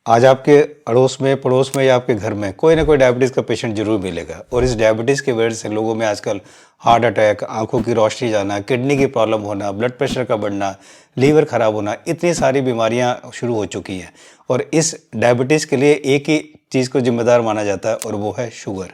आज आपके अड़ोस में, पड़ोस में या आपके घर में कोई ना कोई डायबिटीज़ का पेशेंट जरूर मिलेगा और इस डायबिटीज़ की वजह से लोगों में आजकल हार्ट अटैक, आंखों की रोशनी जाना, किडनी की प्रॉब्लम होना, ब्लड प्रेशर का बढ़ना, लीवर खराब होना, इतनी सारी बीमारियां शुरू हो चुकी हैं। और इस डायबिटीज़ के लिए एक ही चीज़ को जिम्मेदार माना जाता है और वो है शुगर।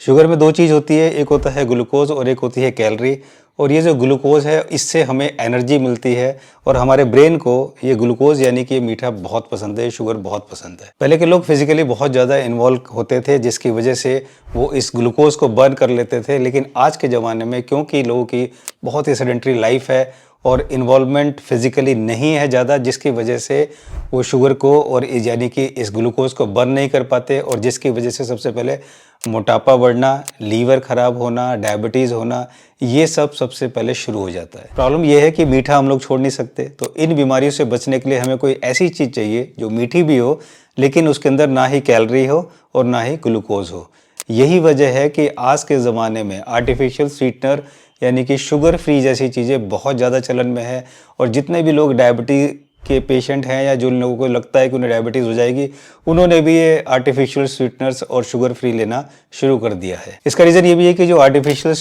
शुगर में दो चीज़ होती है, एक होता है ग्लूकोज और एक होती है कैलोरी। और ये जो ग्लूकोज है इससे हमें एनर्जी मिलती है और हमारे ब्रेन को ये ग्लूकोज यानी कि ये मीठा बहुत पसंद है, शुगर बहुत पसंद है। पहले के लोग फिजिकली बहुत ज़्यादा इन्वॉल्व होते थे जिसकी वजह से वो इस ग्लूकोज को बर्न कर लेते थे, लेकिन आज के ज़माने में क्योंकि लोगों की बहुत ही सेडेंटरी लाइफ है और इन्वॉल्वमेंट फिजिकली नहीं है ज़्यादा, जिसकी वजह से वो शुगर को और यानी कि इस ग्लूकोज को बर्न नहीं कर पाते और जिसकी वजह से सबसे पहले मोटापा बढ़ना, लीवर खराब होना, डायबिटीज़ होना, ये सब सबसे पहले शुरू हो जाता है। प्रॉब्लम ये है कि मीठा हम लोग छोड़ नहीं सकते, तो इन बीमारियों से बचने के लिए हमें कोई ऐसी चीज़ चाहिए जो मीठी भी हो लेकिन उसके अंदर ना ही कैलोरी हो और ना ही ग्लूकोज हो। यही वजह है कि आज के ज़माने में आर्टिफिशियल स्वीटनर यानी कि शुगर फ्री जैसी चीज़ें बहुत ज़्यादा चलन में है। और जितने भी लोग डायबिटीज़ के पेशेंट हैं या जिन लोगों को लगता है कि उन्हें डायबिटीज़ हो जाएगी, उन्होंने भी ये आर्टिफिशियल स्वीटनर्स और शुगर फ्री लेना शुरू कर दिया है। इसका रीज़न ये भी है कि जो आर्टिफिशियल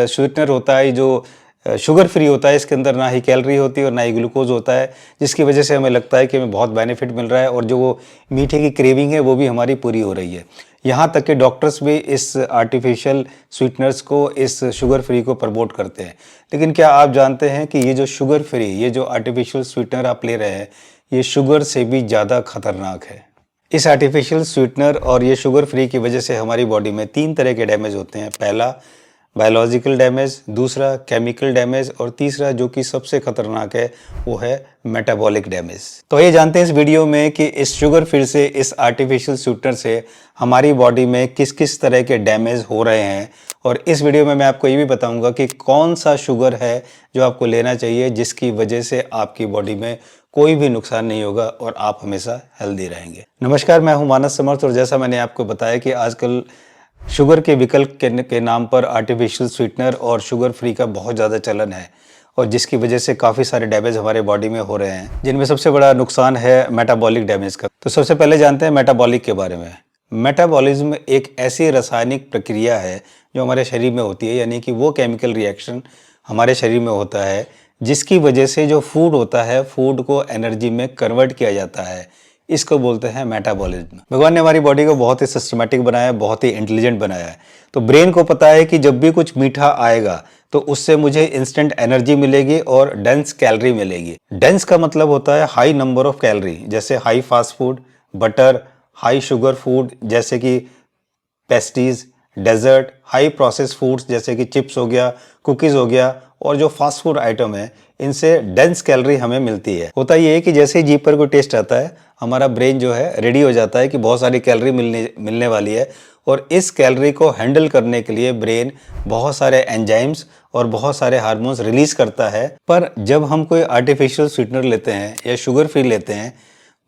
स्वीटनर होता है, जो शुगर फ्री होता है, इसके अंदर ना ही कैलोरी होती है और ना ही ग्लूकोज होता है, जिसकी वजह से हमें लगता है कि हमें बहुत बेनिफिट मिल रहा है और जो वो मीठे की क्रेविंग है वो भी हमारी पूरी हो रही है। यहाँ तक कि डॉक्टर्स भी इस आर्टिफिशियल स्वीटनर्स को, इस शुगर फ्री को प्रमोट करते हैं। लेकिन क्या आप जानते हैं कि ये जो शुगर फ्री, ये जो आर्टिफिशियल स्वीटनर आप ले रहे हैं, ये शुगर से भी ज़्यादा खतरनाक है। इस आर्टिफिशियल स्वीटनर और ये शुगर फ्री की वजह से हमारी बॉडी में 3 तरह के डैमेज होते हैं। पहला बायोलॉजिकल डैमेज, दूसरा केमिकल डैमेज और तीसरा जो कि सबसे खतरनाक है वो है मेटाबॉलिक डैमेज। तो ये जानते हैं इस वीडियो में कि इस शुगर फ्री से, इस आर्टिफिशियल स्वीटनर से हमारी बॉडी में किस किस तरह के डैमेज हो रहे हैं। और इस वीडियो में मैं आपको ये भी बताऊंगा कि कौन सा शुगर है जो आपको लेना चाहिए जिसकी वजह से आपकी बॉडी में कोई भी नुकसान नहीं होगा और आप हमेशा हेल्दी रहेंगे। नमस्कार, मैं हूं मानस समर्थ और जैसा मैंने आपको बताया कि आजकल शुगर के विकल्प के नाम पर आर्टिफिशियल स्वीटनर और शुगर फ्री का बहुत ज़्यादा चलन है और जिसकी वजह से काफ़ी सारे डैमेज हमारे बॉडी में हो रहे हैं, जिनमें सबसे बड़ा नुकसान है मेटाबॉलिक डैमेज का। तो सबसे पहले जानते हैं मेटाबॉलिक के बारे में। मेटाबॉलिज्म एक ऐसी रासायनिक प्रक्रिया है जो हमारे शरीर में होती है, यानी कि वो केमिकल रिएक्शन हमारे शरीर में होता है जिसकी वजह से जो फूड होता है, फूड को एनर्जी में कन्वर्ट किया जाता है। इसको बोलते हैं मेटाबॉलिज्म। भगवान ने हमारी बॉडी को बहुत ही सिस्टमैटिक बनाया है, बहुत ही इंटेलिजेंट बनाया है। तो ब्रेन को पता है कि जब भी कुछ मीठा आएगा तो उससे मुझे इंस्टेंट एनर्जी मिलेगी और डेंस कैलोरी मिलेगी। डेंस का मतलब होता है हाई नंबर ऑफ कैलोरी, जैसे high fast food, butter, high sugar food जैसे कि pastries, dessert, high process foods जैसे कि चिप्स हो गया, कुकीज़ हो गया और जो फास्ट फूड आइटम है, इनसे डेंस कैलोरी हमें मिलती है। होता ये है कि जैसे ही जीभ पर कोई टेस्ट आता है, हमारा ब्रेन जो है रेडी हो जाता है कि बहुत सारी कैलोरी मिलने वाली है और इस कैलोरी को हैंडल करने के लिए ब्रेन बहुत सारे एंजाइम्स और बहुत सारे हार्मोन्स रिलीज करता है। पर जब हम कोई आर्टिफिशियल स्वीटनर लेते हैं या शुगर फ्री लेते हैं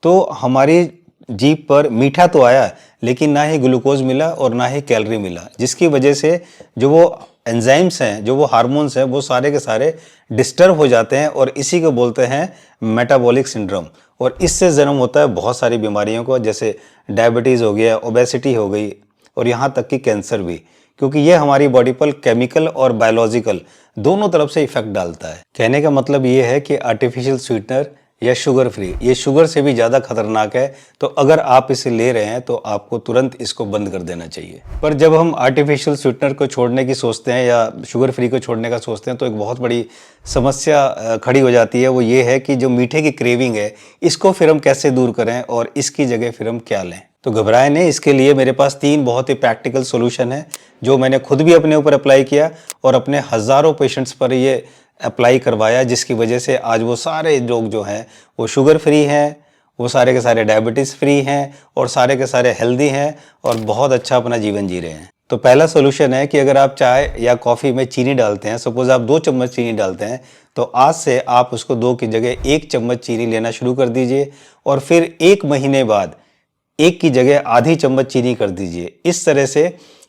तो हमारी जीभ पर मीठा तो आया लेकिन ना ही ग्लूकोज मिला और ना ही कैलोरी मिला, जिसकी वजह से जो वो एंजाइम्स हैं, जो वो हार्मोन्स हैं, वो सारे के सारे डिस्टर्ब हो जाते हैं और इसी को बोलते हैं मेटाबॉलिक सिंड्रोम। और इससे जन्म होता है बहुत सारी बीमारियों को, जैसे डायबिटीज़ हो गया, ओबेसिटी हो गई और यहाँ तक कि कैंसर भी, क्योंकि ये हमारी बॉडी पर केमिकल और बायोलॉजिकल दोनों तरफ से इफेक्ट डालता है। कहने का मतलब ये है कि आर्टिफिशियल स्वीटनर या शुगर फ्री ये शुगर से भी ज़्यादा खतरनाक है। तो अगर आप इसे ले रहे हैं तो आपको तुरंत इसको बंद कर देना चाहिए। पर जब हम आर्टिफिशियल स्वीटनर को छोड़ने की सोचते हैं या शुगर फ्री को छोड़ने का सोचते हैं तो एक बहुत बड़ी समस्या खड़ी हो जाती है। वो ये है कि जो मीठे की क्रेविंग है, इसको फिर हम कैसे दूर करें और इसकी जगह फिर हम क्या लें। तो घबराएं नहीं, इसके लिए मेरे पास 3 बहुत ही प्रैक्टिकल सोल्यूशन है जो मैंने खुद भी अपने ऊपर अप्लाई किया और अपने हज़ारों पेशेंट्स पर ये अप्लाई करवाया, जिसकी वजह से आज वो सारे लोग जो हैं वो शुगर फ्री हैं, वो सारे के सारे डायबिटीज़ फ्री हैं और सारे के सारे हेल्दी हैं और बहुत अच्छा अपना जीवन जी रहे हैं। तो पहला सोल्यूशन है कि अगर आप चाय या कॉफ़ी में चीनी डालते हैं, सपोज़ आप 2 चम्मच चीनी डालते हैं, तो आज से आप उसको 2 की जगह 1 चम्मच चीनी लेना शुरू कर दीजिए और फिर 1 महीने बाद 1 की जगह आधी चम्मच चीनी कर दीजिए। इस तरह से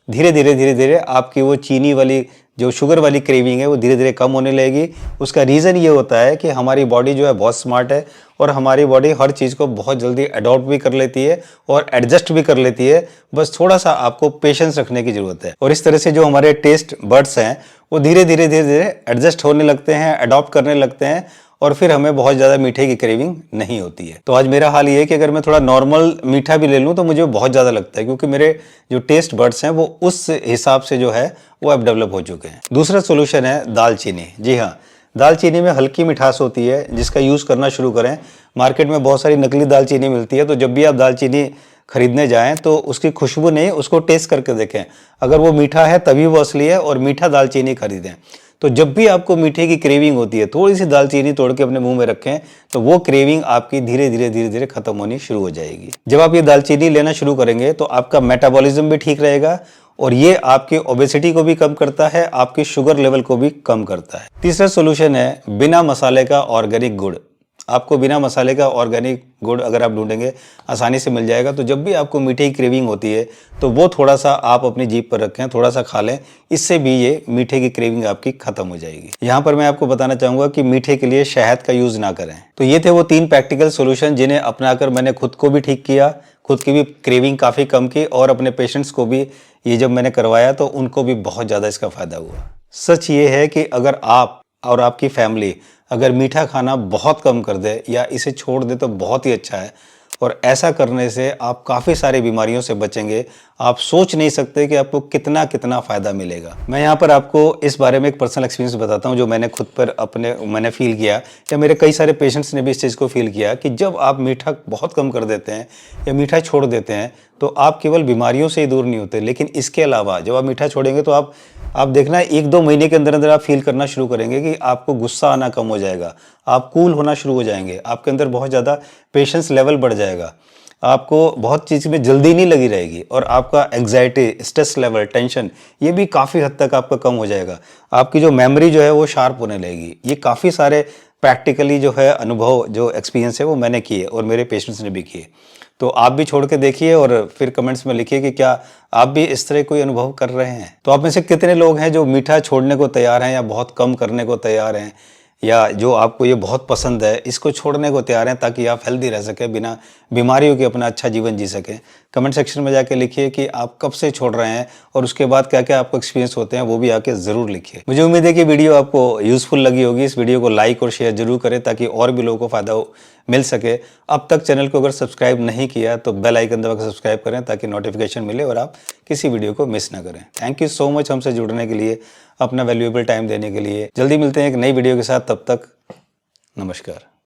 धीरे धीरे आपकी वो चीनी वाली जो शुगर वाली क्रेविंग है वो धीरे धीरे कम होने लगेगी। उसका रीज़न ये होता है कि हमारी बॉडी जो है बहुत स्मार्ट है और हमारी बॉडी हर चीज़ को बहुत जल्दी अडॉप्ट भी कर लेती है और एडजस्ट भी कर लेती है। बस थोड़ा सा आपको पेशेंस रखने की ज़रूरत है। और इस तरह से जो हमारे टेस्ट बड्स हैं वो धीरे धीरे एडजस्ट होने लगते हैं, अडॉप्ट करने लगते हैं और फिर हमें बहुत ज़्यादा मीठे की क्रेविंग नहीं होती है। तो आज मेरा हाल ये है कि अगर मैं थोड़ा नॉर्मल मीठा भी ले लूँ तो मुझे बहुत ज़्यादा लगता है, क्योंकि मेरे जो टेस्ट बड्स हैं वो उस हिसाब से जो है वो अब डेवलप हो चुके हैं। दूसरा सोल्यूशन है दालचीनी। जी हाँ, दालचीनी में हल्की मिठास होती है जिसका यूज़ करना शुरू करें। मार्केट में बहुत सारी नकली दालचीनी मिलती है, तो जब भी आप दालचीनी खरीदने जाएं तो उसकी खुशबू नहीं, उसको टेस्ट करके देखें। अगर वो मीठा है तभी वो असली है, और मीठा दालचीनी खरीदें। तो जब भी आपको मीठे की क्रेविंग होती है, थोड़ी सी दालचीनी तोड़ के अपने मुंह में रखें तो वो क्रेविंग आपकी धीरे धीरे खत्म होनी शुरू हो जाएगी। जब आप ये दालचीनी लेना शुरू करेंगे तो आपका मेटाबॉलिज्म भी ठीक रहेगा और ये आपके ओबेसिटी को भी कम करता है, आपकी शुगर लेवल को भी कम करता है। तीसरा सोल्यूशन है बिना मसाले का ऑर्गेनिक गुड़। आपको बिना मसाले का ऑर्गेनिक गुड़ अगर आप ढूंढेंगे आसानी से मिल जाएगा। तो जब भी आपको मीठे की क्रेविंग होती है तो वो थोड़ा सा आप अपनी जीभ पर रखें, थोड़ा सा खा लें, इससे भी ये मीठे की क्रेविंग आपकी खत्म हो जाएगी। यहाँ पर मैं आपको बताना चाहूँगा कि मीठे के लिए शहद का यूज़ ना करें। तो ये थे वो 3 प्रैक्टिकल सोल्यूशन जिन्हें अपनाकर मैंने खुद को भी ठीक किया, खुद की भी क्रेविंग काफ़ी कम की और अपने पेशेंट्स को भी ये जब मैंने करवाया तो उनको भी बहुत ज़्यादा इसका फ़ायदा हुआ। सच ये है कि अगर आप और आपकी फैमिली अगर मीठा खाना बहुत कम कर दे या इसे छोड़ दे तो बहुत ही अच्छा है, और ऐसा करने से आप काफ़ी सारी बीमारियों से बचेंगे। आप सोच नहीं सकते कि आपको कितना कितना फ़ायदा मिलेगा। मैं यहाँ पर आपको इस बारे में एक पर्सनल एक्सपीरियंस बताता हूँ जो मैंने खुद पर मैंने फील किया, या मेरे कई सारे पेशेंट्स ने भी इस चीज़ को फील किया कि जब आप मीठा बहुत कम कर देते हैं या मीठा छोड़ देते हैं तो आप केवल बीमारियों से ही दूर नहीं होते, लेकिन इसके अलावा जब आप मीठा छोड़ेंगे तो आप देखना 1-2 महीने के अंदर अंदर आप फील करना शुरू करेंगे कि आपको गुस्सा आना कम हो जाएगा, आप कूल होना शुरू हो जाएंगे, आपके अंदर बहुत ज़्यादा पेशेंस लेवल बढ़ जाएगा, आपको बहुत चीज़ में जल्दी नहीं लगी रहेगी, और आपका एंग्जाइटी, स्ट्रेस लेवल, टेंशन ये भी काफ़ी हद तक आपका कम हो जाएगा। आपकी जो मेमोरी जो है वो शार्प होने लगेगी। ये काफ़ी सारे प्रैक्टिकली जो है अनुभव, जो एक्सपीरियंस है वो मैंने किए और मेरे पेशेंट्स ने भी किए। तो आप भी छोड़ के देखिए और फिर कमेंट्स में लिखिए कि क्या आप भी इस तरह कोई अनुभव कर रहे हैं। तो आप में से कितने लोग हैं जो मीठा छोड़ने को तैयार हैं या बहुत कम करने को तैयार हैं, या जो आपको ये बहुत पसंद है इसको छोड़ने को तैयार हैं ताकि आप हेल्दी रह सकें, बिना बीमारियों के अपना अच्छा जीवन जी सकें। कमेंट सेक्शन में जाके लिखिए कि आप कब से छोड़ रहे हैं और उसके बाद क्या क्या आपको एक्सपीरियंस होते हैं, वो भी आके ज़रूर लिखिए। मुझे उम्मीद है कि वीडियो आपको यूज़फुल लगी होगी। इस वीडियो को लाइक और शेयर जरूर करें ताकि और भी लोगों को फ़ायदा मिल सके। अब तक चैनल को अगर सब्सक्राइब नहीं किया तो बेल आइकन दबा कर सब्सक्राइब करें ताकि नोटिफिकेशन मिले और आप किसी वीडियो को मिस ना करें। थैंक यू सो मच हमसे जुड़ने के लिए, अपना वैल्यूएबल टाइम देने के लिए। जल्दी मिलते हैं एक नई वीडियो के साथ, तब तक नमस्कार।